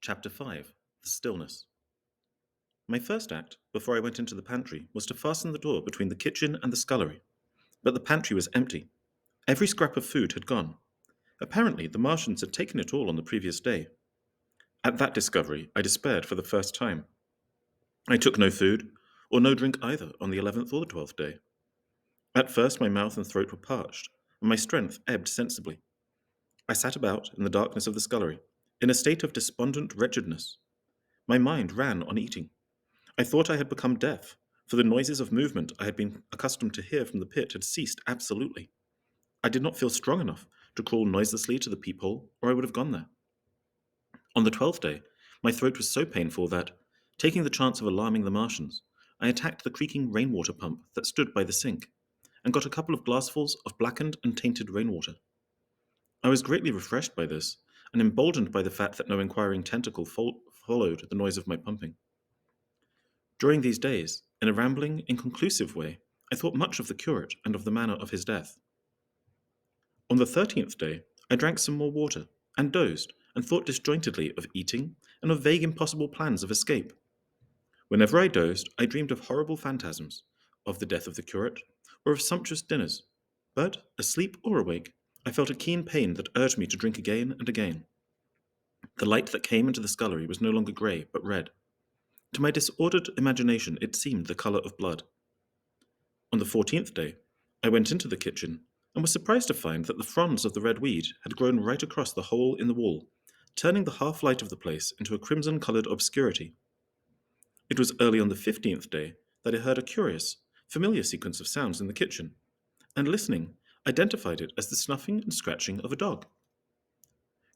Chapter 5 The Stillness. My first act, before I went into the pantry, was to fasten the door between the kitchen and the scullery. But the pantry was empty. Every scrap of food had gone. Apparently, the Martians had taken it all on the previous day. At that discovery, I despaired for the first time. I took no food, or no drink either, on the 11th or the 12th day. At first, my mouth and throat were parched, and my strength ebbed sensibly. I sat about in the darkness of the scullery, in a state of despondent wretchedness. My mind ran on eating. I thought I had become deaf, for the noises of movement I had been accustomed to hear from the pit had ceased absolutely. I did not feel strong enough to crawl noiselessly to the peephole, or I would have gone there. On the 12th day, my throat was so painful that, taking the chance of alarming the Martians, I attacked the creaking rainwater pump that stood by the sink, and got a couple of glassfuls of blackened and tainted rainwater. I was greatly refreshed by this, and emboldened by the fact that no inquiring tentacle followed the noise of my pumping. During these days, in a rambling, inconclusive way, I thought much of the curate and of the manner of his death. On the 13th day, I drank some more water, and dozed, and thought disjointedly of eating, and of vague impossible plans of escape. Whenever I dozed, I dreamed of horrible phantasms, of the death of the curate, or of sumptuous dinners. But, asleep or awake, I felt a keen pain that urged me to drink again and again. The light that came into the scullery was no longer grey, but red. To my disordered imagination, it seemed the colour of blood. On the 14th day, I went into the kitchen, and was surprised to find that the fronds of the red weed had grown right across the hole in the wall, turning the half-light of the place into a crimson-coloured obscurity. It was early on the 15th day that I heard a curious, familiar sequence of sounds in the kitchen, and listening, identified it as the snuffing and scratching of a dog.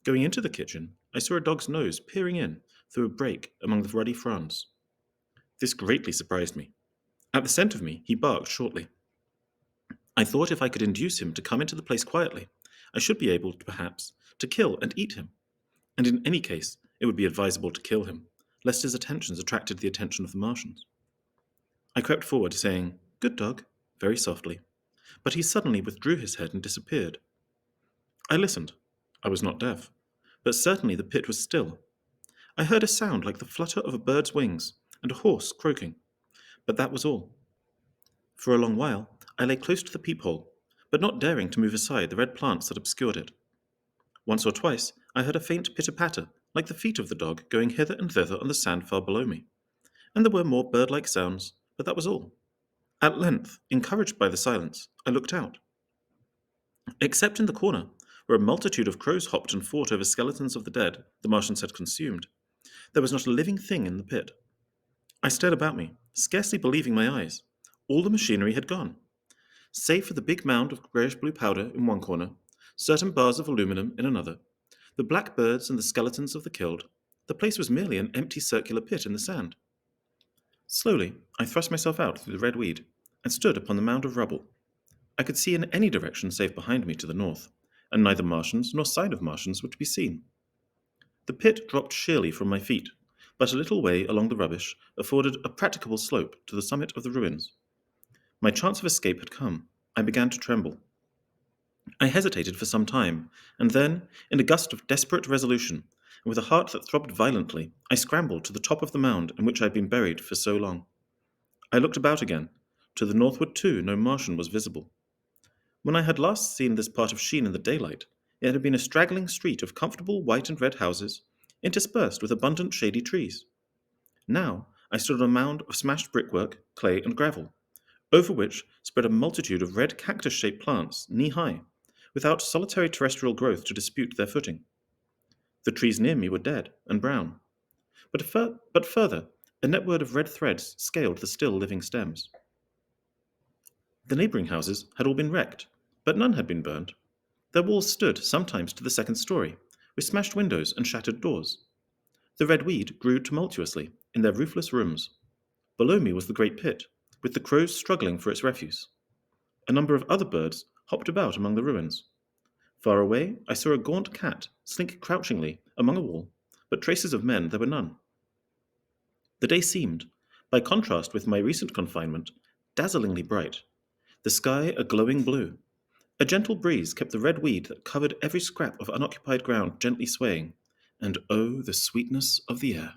Going into the kitchen, I saw a dog's nose peering in through a break among the ruddy fronds. This greatly surprised me. At the scent of me, he barked shortly. I thought if I could induce him to come into the place quietly, I should be able, perhaps, to kill and eat him. And in any case, it would be advisable to kill him, lest his attentions attracted the attention of the Martians. I crept forward, saying, "Good dog," very softly, but he suddenly withdrew his head and disappeared. I listened. I was not deaf, but certainly the pit was still. I heard a sound like the flutter of a bird's wings and a horse croaking, but that was all. For a long while, I lay close to the peephole, but not daring to move aside the red plants that obscured it. Once or twice, I heard a faint pitter-patter, like the feet of the dog going hither and thither on the sand far below me, and there were more bird-like sounds, but that was all. At length, encouraged by the silence, I looked out. Except in the corner, where a multitude of crows hopped and fought over skeletons of the dead the Martians had consumed, there was not a living thing in the pit. I stared about me, scarcely believing my eyes. All the machinery had gone. Save for the big mound of greyish-blue powder in one corner, certain bars of aluminum in another, the black birds and the skeletons of the killed, the place was merely an empty circular pit in the sand. Slowly, I thrust myself out through the red weed, and stood upon the mound of rubble. I could see in any direction save behind me to the north, and neither Martians nor sign of Martians were to be seen. The pit dropped sheerly from my feet, but a little way along the rubbish afforded a practicable slope to the summit of the ruins. My chance of escape had come. I began to tremble. I hesitated for some time, and then, in a gust of desperate resolution, and with a heart that throbbed violently, I scrambled to the top of the mound in which I had been buried for so long. I looked about again. To the northward, too, no Martian was visible. When I had last seen this part of Sheen in the daylight, it had been a straggling street of comfortable white and red houses, interspersed with abundant shady trees. Now I stood on a mound of smashed brickwork, clay, and gravel, over which spread a multitude of red cactus-shaped plants, knee-high, without solitary terrestrial growth to dispute their footing. The trees near me were dead and brown, but further, a network of red threads scaled the still living stems. The neighbouring houses had all been wrecked, but none had been burned. Their walls stood sometimes to the second story, with smashed windows and shattered doors. The red weed grew tumultuously in their roofless rooms. Below me was the great pit, with the crows struggling for its refuse. A number of other birds hopped about among the ruins. Far away, I saw a gaunt cat slink crouchingly among a wall, but traces of men there were none. The day seemed, by contrast with my recent confinement, dazzlingly bright, the sky a glowing blue. A gentle breeze kept the red weed that covered every scrap of unoccupied ground gently swaying, and oh, the sweetness of the air.